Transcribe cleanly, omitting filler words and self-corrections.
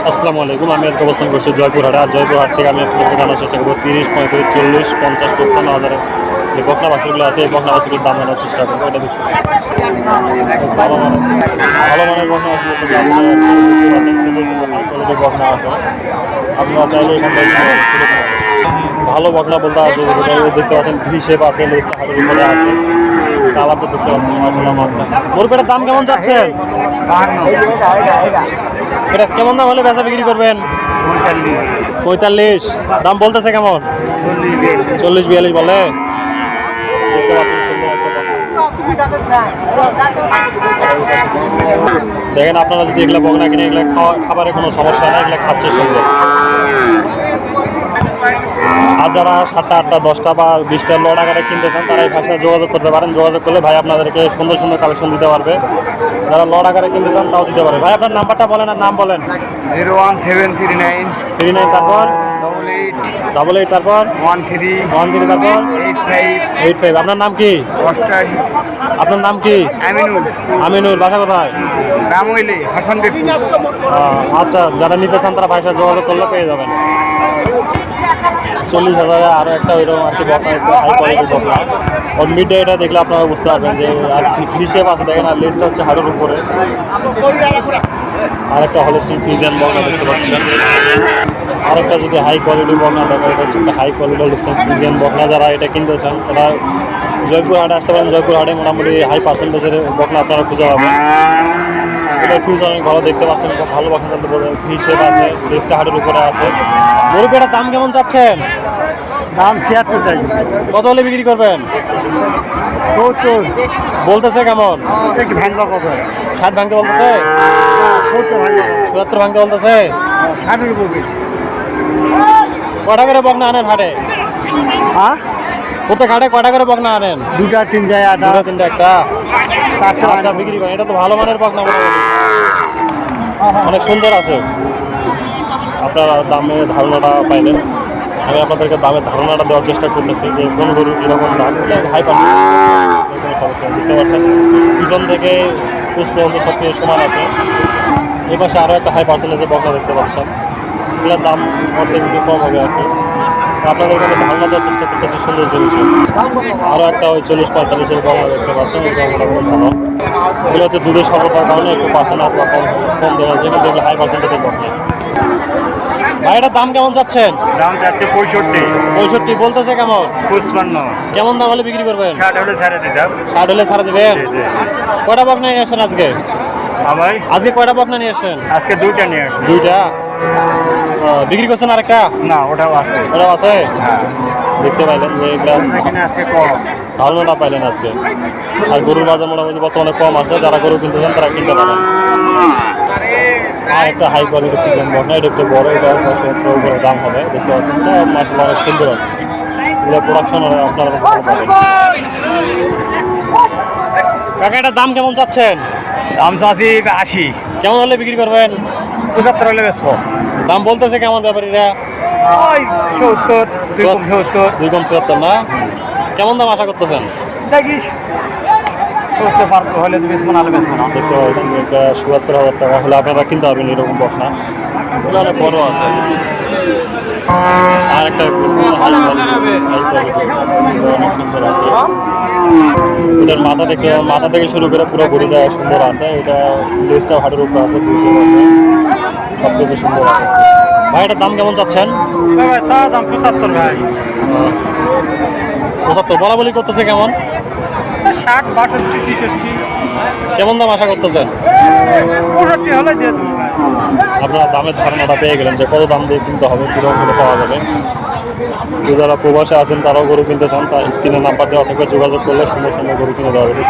আসসালামু আলাইকুম। আমি আজকে অবস্থান করছি জয়পুরহাটে। আর জয়পুরহাট থেকে আমি আপনাদেরকে জানার চেষ্টা করবো 30, 35, 40, 50, 55 হাজারের যে বকনা বাছুরগুলো আছে, এই বকনা বাছুরের দাম জানার চেষ্টা করবো। এটা দেখছি ভালো মানের বকনা আছে, সুন্দর সুন্দর হাই কোয়ালিটির বকনা আছে। আপনারা চাইলে এখান থেকে ভালো বকনা বলতে আছে, দেখতে পাচ্ছেন ভি শেপ আছে, লেজটা হাটের উপরে আছে, কালার তো দেখতে পাচ্ছেন মাশাআল্লাহ মাশাআল্লাহ। মুরগিটার দাম কেমন যাচ্ছেন? এটা কেমন দাম হলে বেচা বিক্রি করবেন? 45। দাম বলতেছে কেমন? 40-42 বলে। দেখতে পাচ্ছেন দেখেন, আপনারা যদি এগুলো বকনা কিনে এগুলো খাবারের কোনো সমস্যা নেই, এগুলো খাচ্ছে সুন্দর। আর যারা 7টা 8টা 10টা বা 20টা লট আকারে কিনতে চান তারা এই ভাষায় যোগাযোগ করতে পারেন। যোগাযোগ করলে ভাই আপনাদেরকে সুন্দর সুন্দর কালেকশন দিতে পারবে। যারা লট আকারে কিনতে চান তাও দিতে পারে। ভাই আপনার নাম্বারটা বলেন, আর নাম বলেন। 01739 তারপর 88 তারপর 13 তারপর 85 আপনার নাম কি? আপনার নাম কি? আমিনুল। বাসা কোথায়? রামইলি হাসানপুর। আচ্ছা, যারা নিতে চান তারা ভাইসার যোগাযোগ করলে পেয়ে যাবেন। 40,000 আরও একটা ওইরকম আর কি বকনা, একটু হাই কোয়ালিটির বকনা। ওর মিডে এটা দেখলে আপনারা বুঝতে পারবেন যে আর হিসেব আছে। দেখেন, আর লেজটা হচ্ছে হাড়ের উপরে। আরেকটা হলস্টিন ফ্রিজিয়ান বকনা দেখতে পাচ্ছেন। আরেকটা যদি হাই কোয়ালিটির বকনা দেখেন, এটা হচ্ছে একটা হাই কোয়ালিটি হলস্টিন ফ্রিজিয়ান বকনা। যারা এটা কিনতে চান তারা জয়পুরহাটে আসতে পারেন। জয়পুরহাটে মোটামুটি হাই পার্সেন্টেজের বকনা আপনারা খুঁজে পাবেন। এটা ফিউজ অনেক ভালো দেখতে পাচ্ছেন, খুব ভালো বকনা হিসেব আছে, লেজটা হাড়ের উপরে আছে। মুরগিটার দাম কেমন চাচ্ছেন? দাম 76 চাই। কত হলে বিক্রি করবেন? 70 বলতেছে কেমন? একটু ভাঙবা কত? 60 ভাঙতে বলতেছে, 70 ভাঙতে বলতেছে। 60 এর উপরে। কটা করে বকনা আনেন হাটে? হ্যাঁ, প্রত্যেক হাটে কটা করে বকনা আনেন? 2টা 3টা 3টা একটা। আচ্ছা, বিক্রি করেন। এটা তো ভালো মানের বকনা, অনেক সুন্দর আছে। আপনারা দামে ধারণাটা পাইলেন। আমি আপনাদেরকে দামের ধারণাটা দেওয়ার চেষ্টা করতেছি যে কোন গরুর কীরকম দাম। হাই সমস্যা দেখতে পাচ্ছেন, পিছন থেকে পুষ পর্যন্ত সব কিছু সমান আছে। এই পাশে আরও একটা হাই পার্সেন্টেজের বকনা দেখতে পাচ্ছেন। এগুলোর দাম অর্ধেক একটু কম হবে আর কি। আপনাদেরকে আমি ধারণা দেওয়ার চেষ্টা করতেছি সুন্দর জিনিস। আরও একটা ওই 40-45-এর বকনা দেখতে পাচ্ছেন। এটা মোটামুটি ভালো। এগুলো হচ্ছে দুধের স্বল্পতার কারণে একটু পার্সেন্ট অথবা কম দেওয়া হচ্ছে, কিন্তু এগুলো হাই পার্সেন্টেজের বকনা। ভাই, এটার দাম কেমন চাচ্ছেন? দাম চাচ্ছে 65 বলতেছে কেমন? 55। কেমন দাম হলে বিক্রি করবেন? 60 হলে ছেড়ে দিতাম। 60 হলে ছাড়া দেবেন? কয়টা বকনা নিয়ে আসছেন আজকে? ভাই, আজকে কয়টা বকনা নিয়ে আসছেন? আজকে 2টা নিয়ে আসছি। 2টা বিক্রি করছেন? আরেকটা? না, ওটাও আছে। ওটাও আছে। হ্যাঁ, দেখতে পাইলেন যে এখানে আছে কম। ধারণাটা পাইলেন আজকে। আর গরুর বাজার মোটামুটি বর্তমানে কম আছে। যারা গরু কিনতে চান তারা কিনতে পারেন। আর একটা হাই কোয়ালিটি ফ্রিজিয়ান বকনা, এটা একটু বড়, এটা 10,000 উপরে দাম হবে। দেখতে পাচ্ছেন, এটা মাশাআল্লাহ অনেক সুন্দর আছে। এটা প্রোডাকশন আপনারা ভালো পাবেন। কাকা, এটার দাম কেমন চাচ্ছেন? দাম চাচ্ছি 80। কেমন হলে বিক্রি করবেন? 75 হলে বেচবো। দাম বলতেছে কেমন ব্যাপারীরা? ওই 70, 270। 270 না? কেমন দাম আশা করতেছেন? দেখিস 70 হলে বেচবো, নাহলে বেচবো না। দেখতে পাবেন, এটা 77,000 টাকা হলে আপনারা কিনতে পারবেন এরকম বকনা। এগুলো অনেক বড় আছে। আর একটা অনেক সুন্দর আছে। এটার মাথা থেকে শুরু করে পুরো গরুটা সুন্দর আছে। এটা লেজটা হাটের উপরে আছে, সব কিছু সুন্দর আছে। ভাই, এটার দাম কেমন চাচ্ছেন? দাম 75 ভাই। 75 বলা বলি করতেছে কেমন? 60, 62, 63। কেমন দাম আশা করতেছেন? 65 হলে দিয়ে দেবো। আপনারা দামের ধারণাটা পেয়ে গেলেন যে কত দাম দিয়ে কিনতে হবে, কীরকম করে পাওয়া যাবে। যারা প্রবাসে আছেন তারাও গরু কিনতে চান, তার স্ক্রিনের নাম্বার দেওয়া থাকবে, যোগাযোগ করলে সুন্দর সুন্দর গরু কিনে দেওয়া যাবে।